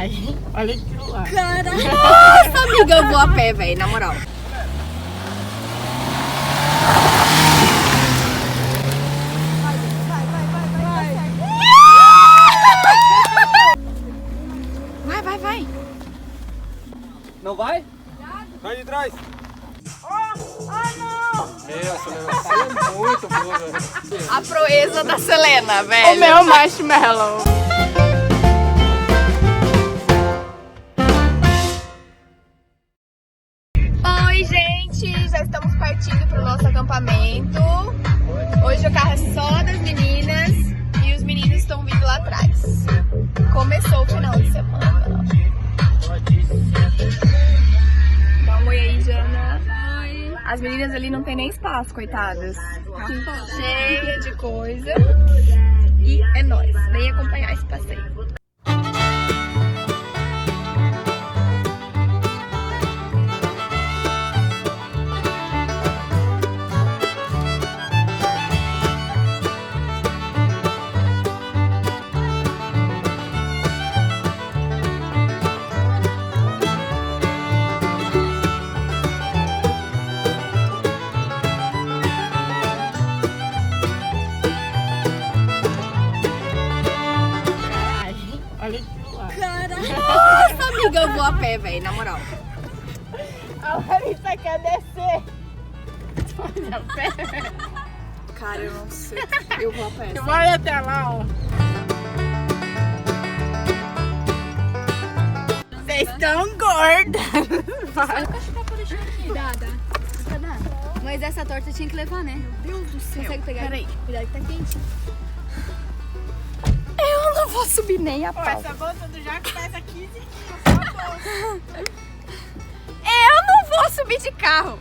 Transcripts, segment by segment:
Caralho, olha aquilo lá. Caralho. Nossa, amiga, eu vou a pé, velho, na moral. Vai. Não vai? Vai de trás. Meu, você é muito boa, velho. A proeza da Selena, velho. O meu marshmallow. Oi, gente, já estamos partindo para o nosso acampamento. Hoje o carro é só das meninas e os meninos estão vindo lá atrás. Começou o final de semana. Dá um oi aí, Jana. Oi. As meninas ali não tem nem espaço, coitadas. Cheia de coisa. E é nóis. Vem acompanhar esse passeio. Olha aquilo lá. Caralho. Nossa, amiga, eu vou a pé, velho, na moral. A Larissa quer descer. Olha a pé. Cara, eu não sei. Eu vou a pé. Vai até lá, ó. Vocês estão gordas. Vai. Mas essa torta tinha que levar, né? Meu Deus do céu. Consegue pegar? Peraí. Cuidado que tá quente. Eu não vou subir nem a Pô, pau. essa bolsa do Jaco pesa 15 quilos. Só a bolsa. Eu não vou subir de carro.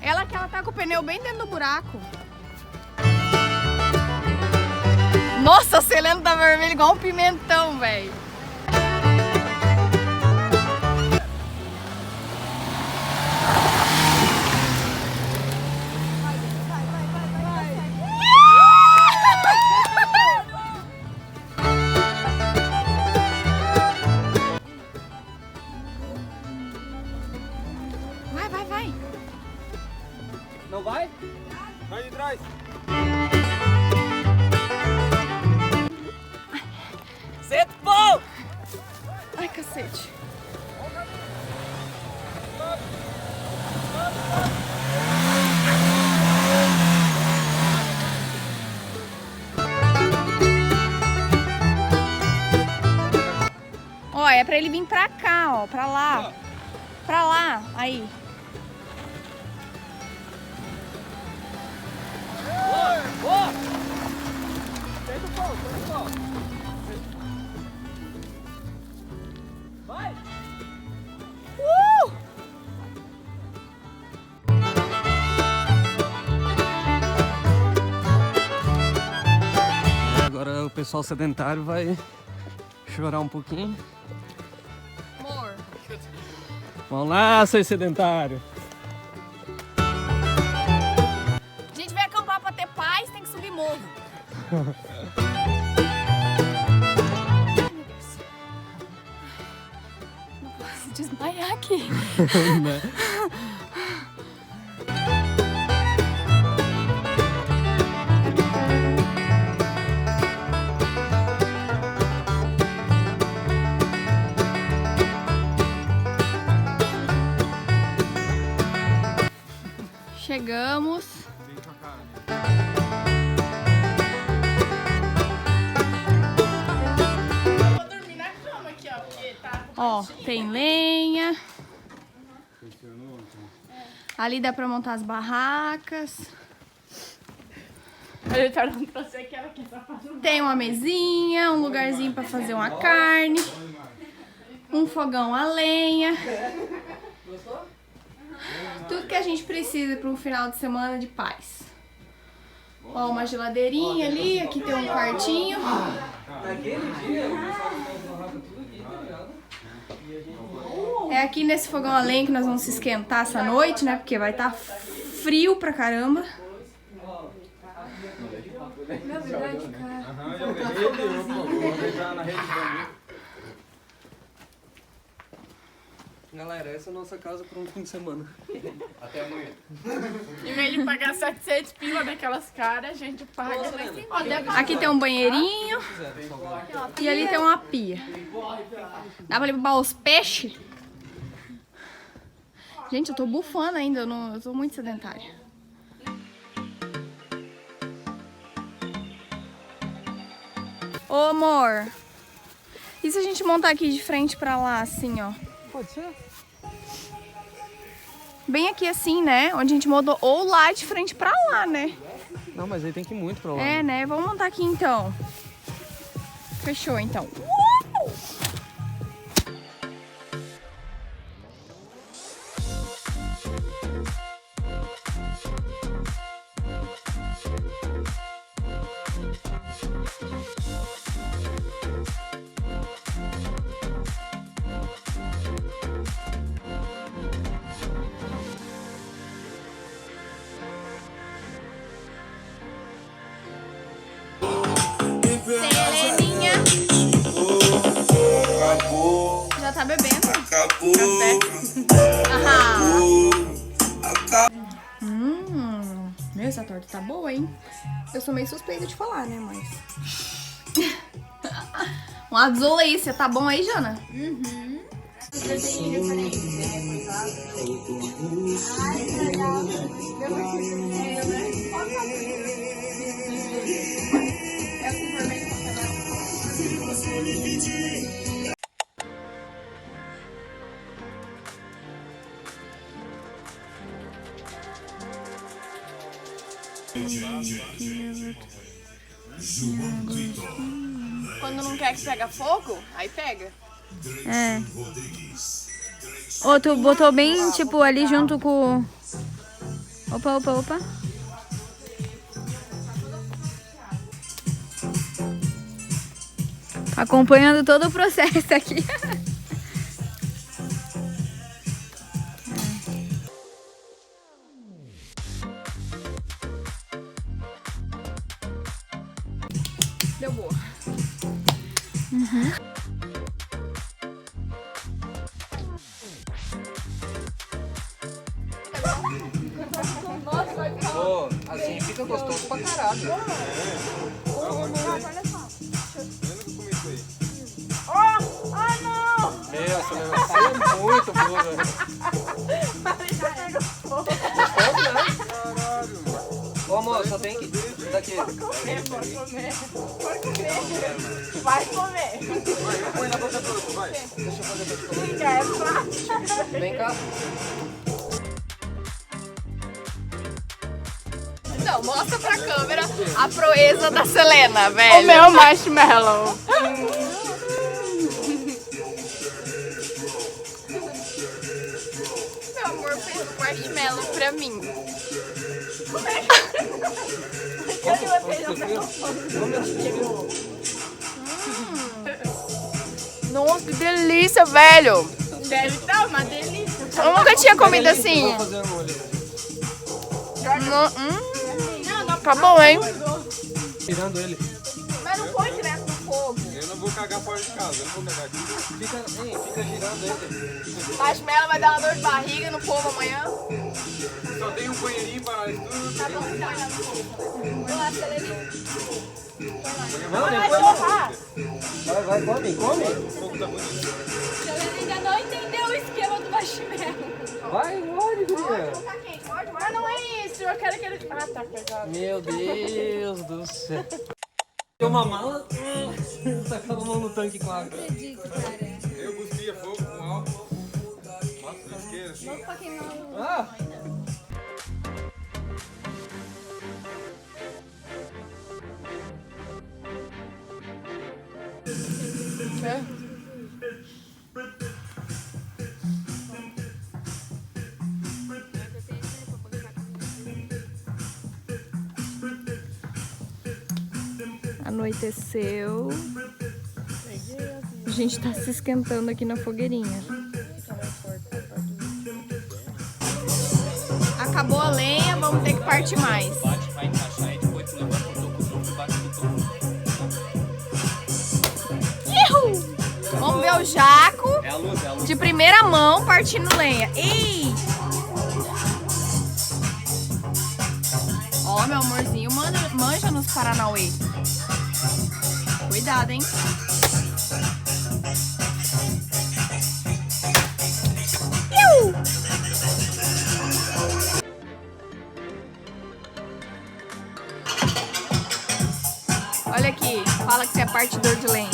Ela tá com o pneu bem dentro do buraco. Nossa, a Selena tá vermelha igual um pimentão, velho. Vai. Não vai? Vai de trás. Senta, pô! Ai, cacete. Ó, é pra ele vir pra cá, ó, pra lá. Pra lá, aí. Senta o pau. Vai! Agora o pessoal sedentário vai chorar um pouquinho. Amor. Vamos lá, seus sedentários. A gente vai acampar pra ter paz, tem que subir morro. Ai, meu Deus. Não posso desmaiar aqui. Chegamos. Vou dormir na cama aqui, ó, porque tá... Ó, tem lenha. Ali dá pra montar as barracas. A gente não trouxe aquela aqui só pra ajudar. Tem uma mesinha, um lugarzinho pra fazer uma carne. Um fogão a lenha. Tudo que a gente precisa para um final de semana de paz. Ó, uma geladeirinha ali, aqui tem um quartinho. Naquele dia, o pessoal do barraco tudo aqui, tá ligado? É aqui nesse fogão a lenha que nós vamos se esquentar essa noite, né? Porque vai estar frio pra caramba. Na verdade, cara. Aham, já peguei ele, vou pegar na rede também. Galera, essa é a nossa casa por um fim de semana. Até amanhã. Em vez de pagar 700 pila daquelas caras, a gente paga. Aqui tem um banheirinho e ali tem uma pia. Dá pra limpar os peixes? Gente, eu tô bufando ainda, eu tô muito sedentária. Ô, amor. E se a gente montar aqui de frente pra lá, assim, ó? Pode ser? Bem aqui assim, né? Onde a gente montou, ou lá de frente pra lá, né? Não, mas aí tem que ir muito pra lá. É, né? Vamos montar aqui então. Fechou, então. Seleninha. Já tá bebendo? Café. Meu, essa torta tá boa, hein? Eu sou meio suspeita de falar, né, mas... Uma delícia. Tá bom aí, Jana? Quando não quer que pega fogo, aí pega. É. Ô, tu botou bem, tipo, ali junto com... Opa. Acompanhando todo o processo aqui. Deu boa. Pô, assim fica gostoso pra caralho. Meu, essa negócio é muito boa, velho. Gostoso, né? Ô, amor, só tem que... Daqui. Vai comer. Põe na boca toda, vai. Deixa eu fazer pra tu. Fica, é fácil. Vem cá. Então, mostra pra câmera a proeza da Selena, velho. O meu marshmallow. Meu amor fez um marshmallow pra mim. Nossa, que delícia, velho. Deve estar uma delícia. Eu nunca tinha comido assim. Vou fazer um olho. Tá bom, hein? Tirando ele. Mas não põe direto no fogo. Eu não vou cagar fora de casa, eu não vou cagar aqui. Fica girando ele. Marshmallow vai dar uma dor de barriga no povo amanhã. Só tem um banheirinho para nós tudo. Tá bom, Não, vai depois. torrar. Vai, come. O fogo tá bonito. Ainda não entendeu o esquema do marshmallow. Vai, morde, guria. Tá quente, pode, Mas não é isso, eu quero que ele... Ah, tá pegado. Meu Deus do céu. Tem uma mala. Tacando a mão no tanque, claro. Acredito, cara. Eu cuspia fogo com álcool. Nossa, isqueira assim. Vamos pra queimar o... Ah! Anoiteceu. A gente tá se esquentando aqui na fogueirinha. Acabou a lenha, vamos ter que partir mais. Bate pra encaixar aí, depois tu levanta o toco junto e bate no toco. Ihu! Vamos ver o Jaco É a luz, é a luz. de primeira mão partindo lenha. Ih! Ó, meu amorzinho, manja nos Paranauê. Cuidado, hein? Iu! Olha aqui, fala que você é partidor de lenha.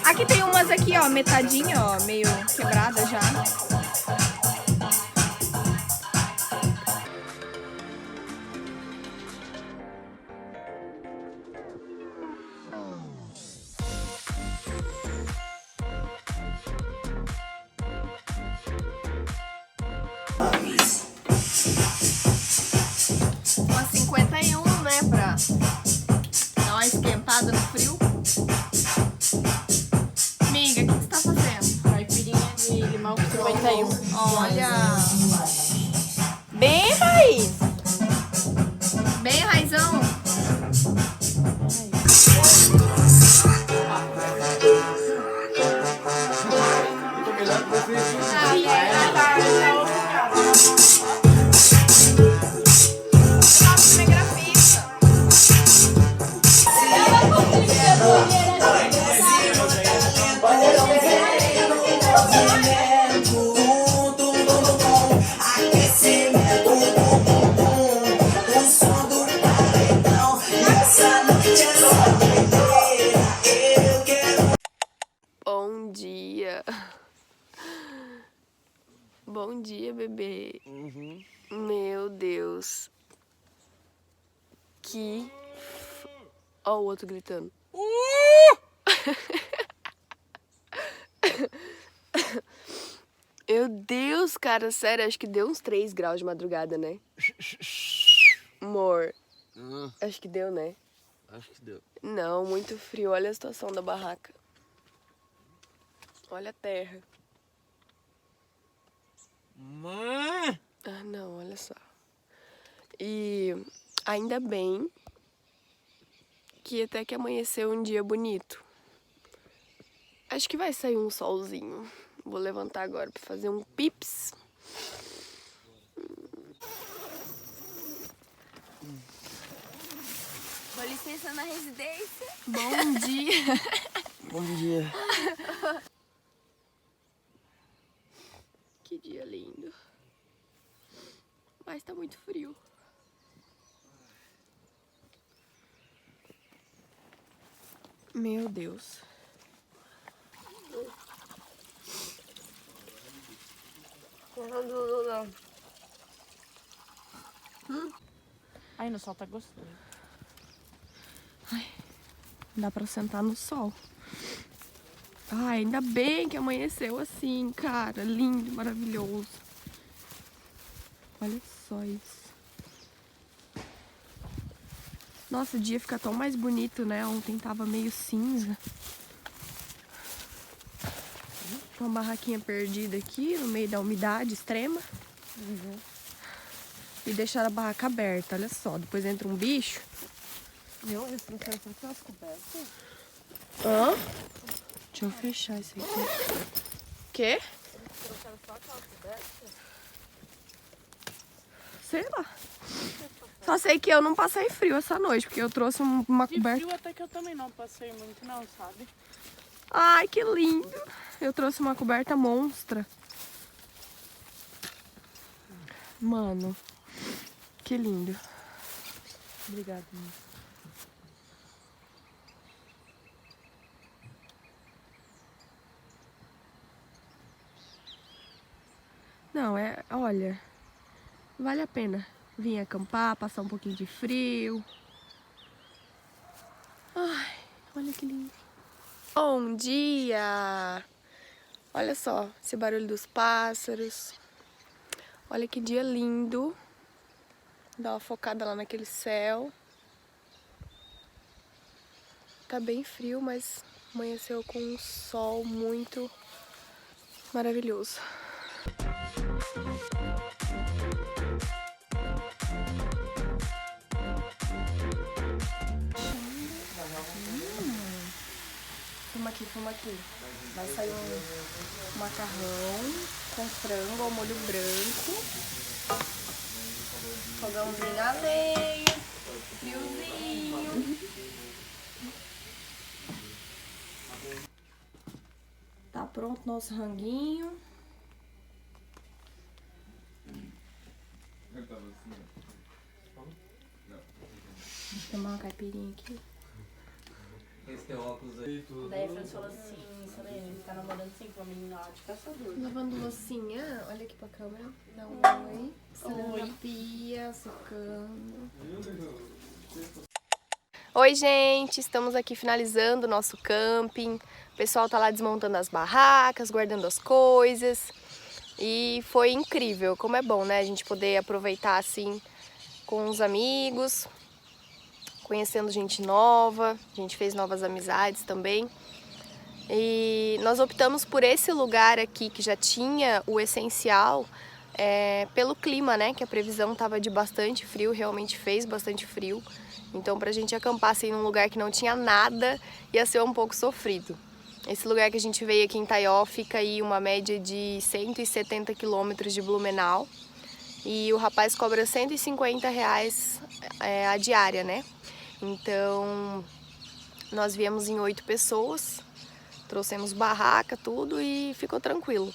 Aqui tem umas aqui, ó, metadinha, ó, meio quebrada já. Uma 51, né, pra dar uma esquentada no frio. Amiga, o que você tá fazendo? Caipirinha de limão com 51. Olha! Bem raiz! Bem raizão! Cinegrafista! Bom dia. Bom dia, bebê. Meu Deus. Que... Ó o outro gritando. Meu Deus, cara, sério, acho que deu uns 3 graus de madrugada, né? Amor, acho que deu, né? Acho que deu. Não, muito frio. Olha a situação da barraca. Olha a terra. Mãe! Ah, não, olha só. E ainda bem que até que amanheceu um dia bonito. Acho que vai sair um solzinho. Vou levantar agora pra fazer um pips. Com licença na residência. Bom dia. Bom dia. Que dia lindo. Mas tá muito frio. Meu Deus. Ai, no sol tá gostoso. Dá pra sentar no sol. Ai, ainda bem que amanheceu assim, cara. Lindo, maravilhoso. Olha só isso. Nossa, o dia fica tão mais bonito, né? Ontem tava meio cinza. Uma barraquinha perdida aqui, no meio da umidade extrema. E deixaram a barraca aberta, olha só. Depois entra um bicho. Meu, eles trouxeram só as cobertas? Hã? Deixa eu fechar isso aqui. Quê? Sei lá. Só sei que eu não passei frio essa noite, porque eu trouxe uma De coberta. frio até que eu também não passei muito não, sabe? Ai, que lindo. Eu trouxe uma coberta monstra. Mano, que lindo. Obrigada, mãe. Não, olha, vale a pena vir acampar, passar um pouquinho de frio. Ai, olha que lindo. Bom dia! Olha só esse barulho dos pássaros. Olha que dia lindo. Dá uma focada lá naquele céu. Tá bem frio, mas amanheceu com um sol muito maravilhoso. Filma aqui. Vai sair um macarrão com frango ao molho branco. Fogãozinho a lenha. Friozinho. Tá pronto nosso ranguinho. Vou tomar uma caipirinha aqui. Esse teu óculos aí, tudo. Daí a Fran falou assim, Solene, tá namorando assim com uma menina lá de caçador. Lavando loucinha, olha aqui pra câmera. Dá um oi. Oi. Na pia, secando. Oi, gente! Estamos aqui finalizando o nosso camping. O pessoal tá lá desmontando as barracas, guardando as coisas. E foi incrível, como é bom, né? A gente poder aproveitar assim com os amigos, conhecendo gente nova. A gente fez novas amizades também. E nós optamos por esse lugar aqui que já tinha o essencial pelo clima, né? Que a previsão estava de bastante frio, realmente fez bastante frio. Então pra gente acampar assim num lugar que não tinha nada ia ser um pouco sofrido. Esse lugar que a gente veio aqui em Taió fica aí uma média de 170 quilômetros de Blumenau. E o rapaz cobra R$150 a diária, né? Então nós viemos em 8 pessoas. Trouxemos barraca, tudo e ficou tranquilo.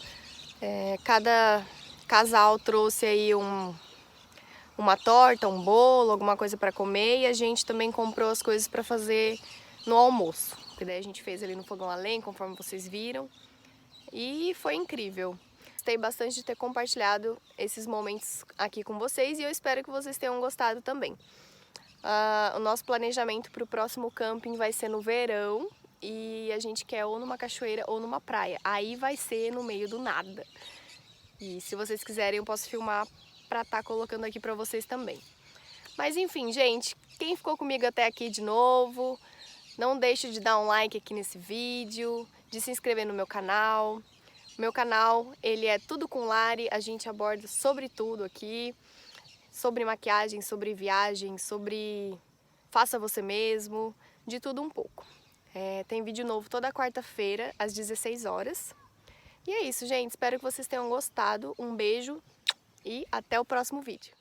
Cada casal trouxe aí uma torta, um bolo, alguma coisa para comer e a gente também comprou as coisas para fazer no almoço. Que daí a gente fez ali no fogão a lenha, conforme vocês viram. E foi incrível. Gostei bastante de ter compartilhado esses momentos aqui com vocês e eu espero que vocês tenham gostado também. O nosso planejamento para o próximo camping vai ser no verão. E a gente quer ou numa cachoeira ou numa praia. Aí vai ser no meio do nada. E se vocês quiserem eu posso filmar pra estar colocando aqui pra vocês também. Mas enfim, gente, quem ficou comigo até aqui de novo, não deixe de dar um like aqui nesse vídeo, de se inscrever no meu canal. O meu canal, ele é Tudo com Lari, a gente aborda sobre tudo aqui. Sobre maquiagem, sobre viagem, sobre faça você mesmo, de tudo um pouco. Tem vídeo novo toda quarta-feira, às 16 horas. E é isso, gente. Espero que vocês tenham gostado. Um beijo e até o próximo vídeo.